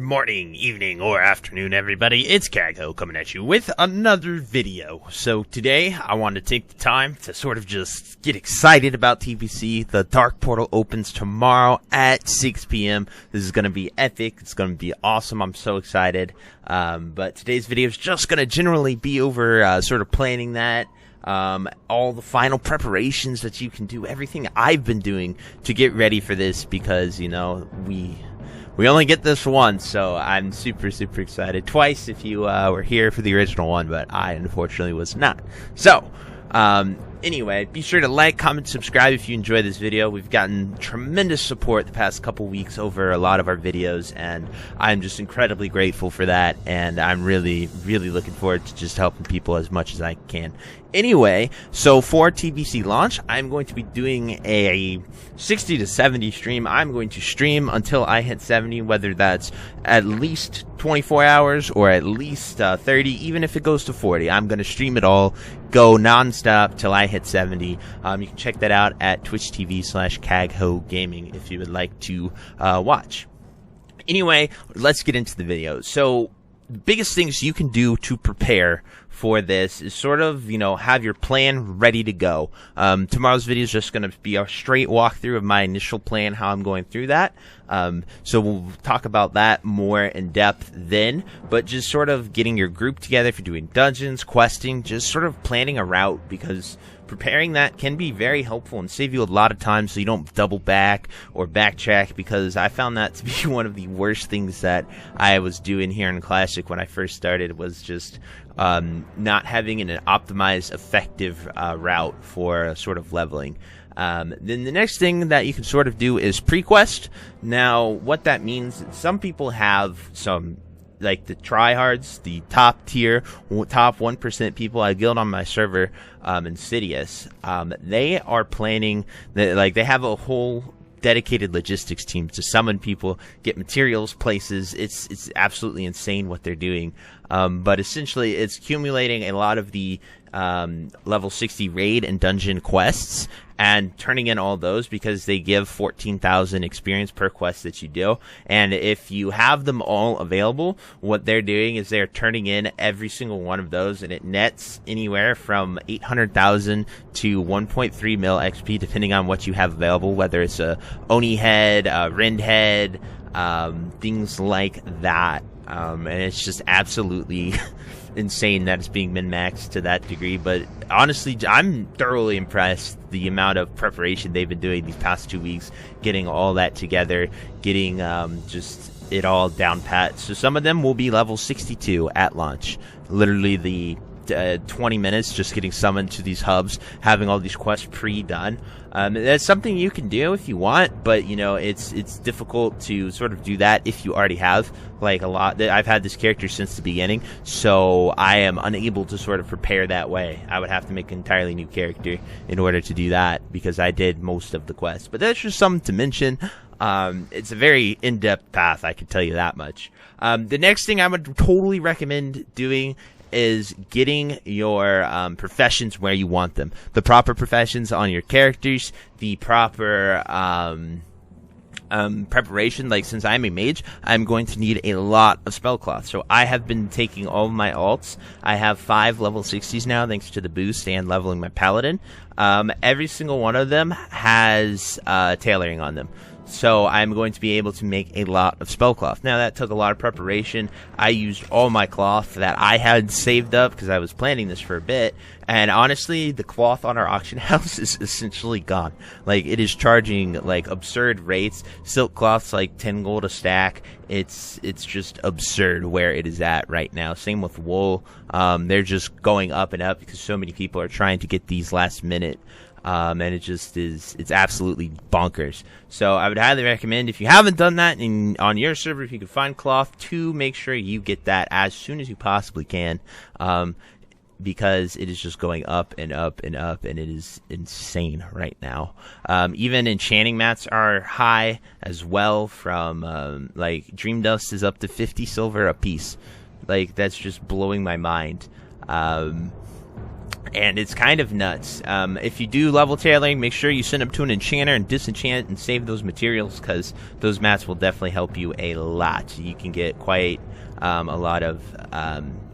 morning, evening, or afternoon, everybody. It's Kaghoe coming at you with another video. So today, I want to take the time to sort of just get excited about TBC. The Dark Portal opens tomorrow at 6 p.m. This is going to be epic. It's going to be awesome. I'm so excited. But today's video is just going to generally be over sort of planning that. All the final preparations that you can do, everything I've been doing to get ready for this, because, you know, we only get this once, so I'm super excited. Twice if you were here for the original one, but I unfortunately was not. So, anyway, be sure to like, comment, subscribe if you enjoy this video. We've gotten tremendous support the past couple weeks over a lot of our videos, and I'm just incredibly grateful for that, and I'm really looking forward to just helping people as much as I can. Anyway, so for TBC Launch, I'm going to be doing a 60 to 70 stream. I'm going to stream until I hit 70, whether that's at least 24 hours or at least 30, even if it goes to 40. I'm going to stream it all, go non-stop till I hit 70. You can check that out at twitch.tv/Kaghoegaming if you would like to watch. Anyway, let's get into the video. So, the biggest things you can do to prepare for this is sort of, you know, have your plan ready to go. Tomorrow's video is just going to be a straight walkthrough of my initial plan, how I'm going through that. So we'll talk about that more in depth then, but just sort of getting your group together if you're doing dungeons, questing, just sort of planning a route, because preparing that can be very helpful and save you a lot of time so you don't double back or backtrack, because I found that to be one of the worst things that I was doing here in Classic when I first started, was just not having an optimized, effective route for sort of leveling. Then the next thing that you can sort of do is pre-quest. Now, what that means, some people have some, like the tryhards, the top tier, top 1% people I guild on my server, Insidious. They are planning, like they have a whole dedicated logistics team to summon people, get materials, places. It's absolutely insane what they're doing. But essentially, it's accumulating a lot of the level 60 raid and dungeon quests and turning in all those, because they give 14,000 experience per quest that you do. And if you have them all available, what they're doing is they're turning in every single one of those, and it nets anywhere from 800,000 to 1.3 mil XP, depending on what you have available, whether it's a Oni head, a Rend head, things like that. And it's just absolutely insane that it's being min-maxed to that degree. But honestly, I'm thoroughly impressed the amount of preparation they've been doing these past 2 weeks, getting all that together, getting just it all down pat. So some of them will be level 62 at launch. Literally the 20 minutes just getting summoned to these hubs, having all these quests pre-done. That's something you can do if you want, but you know, it's difficult to sort of do that if you already have like a lot. I've had this character since the beginning, so I am unable to sort of prepare that way. I would have to make an entirely new character in order to do that, because I did most of the quests. But that's just something to mention. It's a very in-depth path, I can tell you that much. The next thing I would totally recommend doing is getting your professions where you want them. The proper professions on your characters, the proper preparation. Like, since I'm a mage, I'm going to need a lot of spell cloth. So I have been taking all of my alts. I have 5 level 60s now, thanks to the boost and leveling my paladin. Every single one of them has tailoring on them. So I'm going to be able to make a lot of spell cloth. Now, that took a lot of preparation. I used all my cloth that I had saved up, because I was planning this for a bit. And honestly, the cloth on our auction house is essentially gone. Like, it is charging like absurd rates. Silk cloth's like 10 gold a stack. It's just absurd where it is at right now. Same with wool. They're just going up and up because so many people are trying to get these last minute. And it just is, it's absolutely bonkers. So I would highly recommend, if you haven't done that on your server, if you can find cloth, to make sure you get that as soon as you possibly can. Because it is just going up and up and up, and it is insane right now. Even enchanting mats are high as well, from like Dream Dust is up to 50 silver a piece. Like, that's just blowing my mind. and it's kind of nuts. If you do level tailoring, make sure you send them to an enchanter and disenchant and save those materials, because those mats will definitely help you a lot. You can get quite a lot of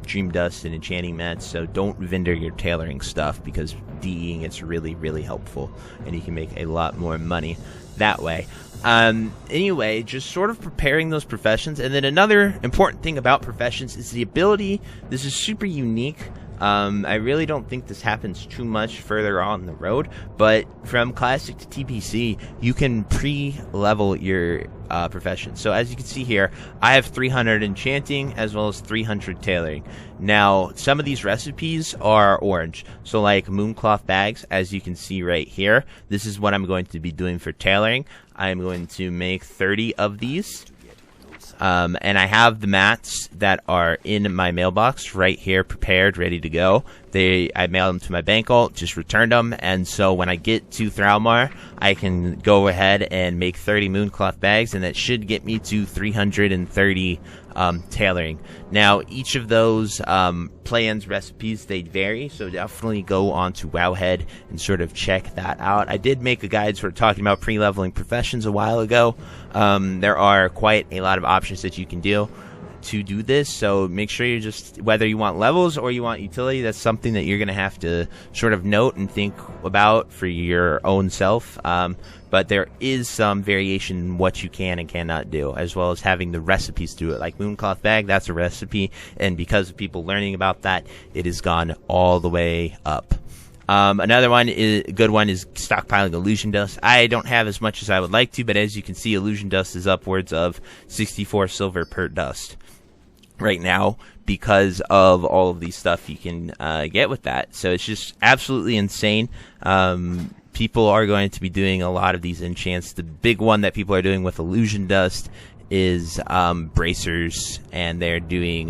dream dust and enchanting mats, so don't vendor your tailoring stuff, because DEing it's really helpful, and you can make a lot more money that way. Anyway, just sort of preparing those professions. And then another important thing about professions is the ability, this is super unique. I really don't think this happens too much further on the road, but from Classic to TBC, you can pre-level your profession. So as you can see here, I have 300 enchanting as well as 300 tailoring. Now, some of these recipes are orange. So like mooncloth bags, as you can see right here, this is what I'm going to be doing for tailoring. I'm going to make 30 of these. And I have the mats that are in my mailbox right here, prepared, ready to go. I mailed them to my bank alt, just returned them, and so when I get to Thralmar, I can go ahead and make 30 mooncloth bags, and that should get me to 330 tailoring. Now, each of those plans, recipes, they vary, so definitely go on to Wowhead and sort of check that out. I did make a guide sort of talking about pre-leveling professions a while ago. There are quite a lot of options that you can do to do this, so make sure you just, whether you want levels or you want utility, that's something that you're going to have to sort of note and think about for your own self. But there is some variation in what you can and cannot do, as well as having the recipes to it. Like mooncloth bag, that's a recipe, and because of people learning about that, it has gone all the way up. Another one good one is stockpiling illusion dust. I don't have as much as I would like to, but as you can see, illusion dust is upwards of 64 silver per dust right now, because of all of these stuff you can get with that. So it's just absolutely insane. People are going to be doing a lot of these enchants. The big one that people are doing with illusion dust is bracers, and they're doing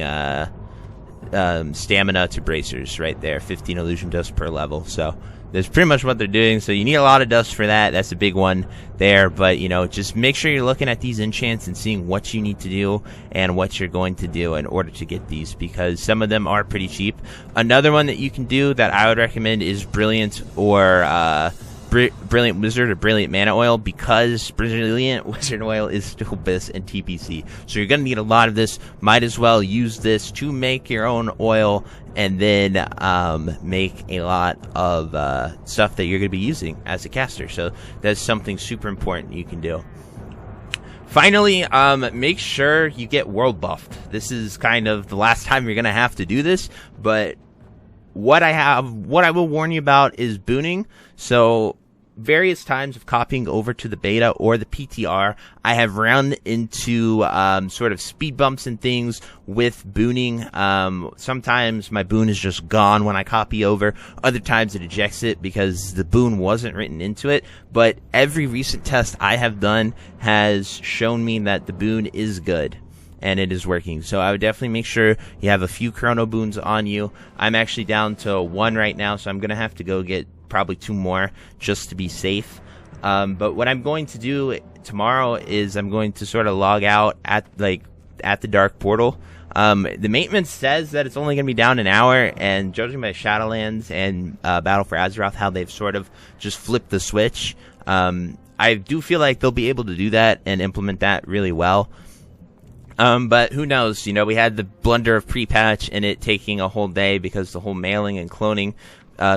stamina to bracers right there, 15 illusion dust per level. So that's pretty much what they're doing. So you need a lot of dust for that. That's a big one there. But, you know, just make sure you're looking at these enchants and seeing what you need to do and what you're going to do in order to get these, because some of them are pretty cheap. Another one that you can do that I would recommend is Brilliant or Brilliant Wizard or Brilliant Mana Oil, because Brilliant Wizard Oil is still best in TBC. So you're going to need a lot of this. Might as well use this to make your own oil, and then make a lot of stuff that you're going to be using as a caster. So that's something super important you can do. Finally, make sure you get world buffed. This is kind of the last time you're going to have to do this, but what I will warn you about is booning. So various times of copying over to the beta or the PTR, I have run into sort of speed bumps and things with booning. Sometimes my boon is just gone when I copy over. Other times it ejects it because the boon wasn't written into it. But every recent test I have done has shown me that the boon is good and it is working. So I would definitely make sure you have a few chrono boons on you. I'm actually down to 1 right now, so I'm going to have to go get probably 2 more just to be safe. But what I'm going to do tomorrow is I'm going to sort of log out at the dark portal. The maintenance says that it's only going to be down an hour, and judging by Shadowlands and Battle for Azeroth, how they've sort of just flipped the switch, I do feel like they'll be able to do that and implement that really well. But who knows? You know, we had the blunder of pre-patch and it taking a whole day because the whole mailing and cloning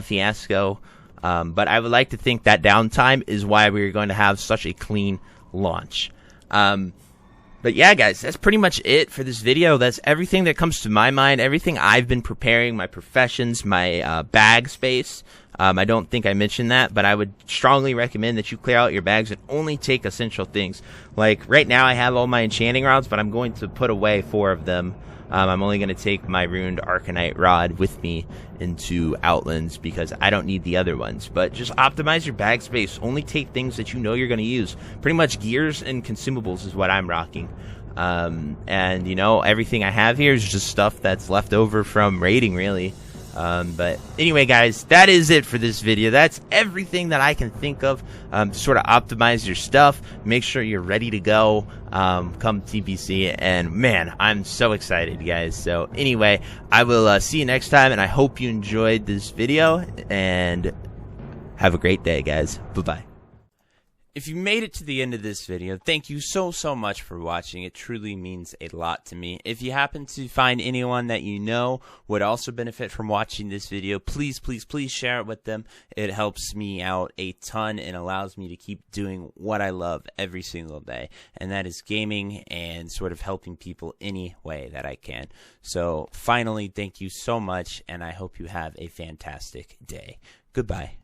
fiasco. But I would like to think that downtime is why we're going to have such a clean launch. But yeah, guys, that's pretty much it for this video. That's everything that comes to my mind, everything I've been preparing, my professions, my bag space. I don't think I mentioned that, but I would strongly recommend that you clear out your bags and only take essential things. Like, right now I have all my enchanting rods, but I'm going to put away 4 of them. I'm only going to take my ruined Arcanite rod with me into Outlands because I don't need the other ones. But just optimize your bag space. Only take things that you know you're going to use. Pretty much gears and consumables is what I'm rocking. And, you know, everything I have here is just stuff that's left over from raiding, really. But anyway, guys, that is it for this video. That's everything that I can think of to sort of optimize your stuff. Make sure you're ready to go come TBC. And man, I'm so excited, guys. So anyway, I will see you next time, and I hope you enjoyed this video, and have a great day, guys. Bye-bye. If you made it to the end of this video, thank you so much for watching. It truly means a lot to me. If you happen to find anyone that you know would also benefit from watching this video, please share it with them. It helps me out a ton and allows me to keep doing what I love every single day, and that is gaming and sort of helping people any way that I can. So finally, thank you so much, and I hope you have a fantastic day. Goodbye.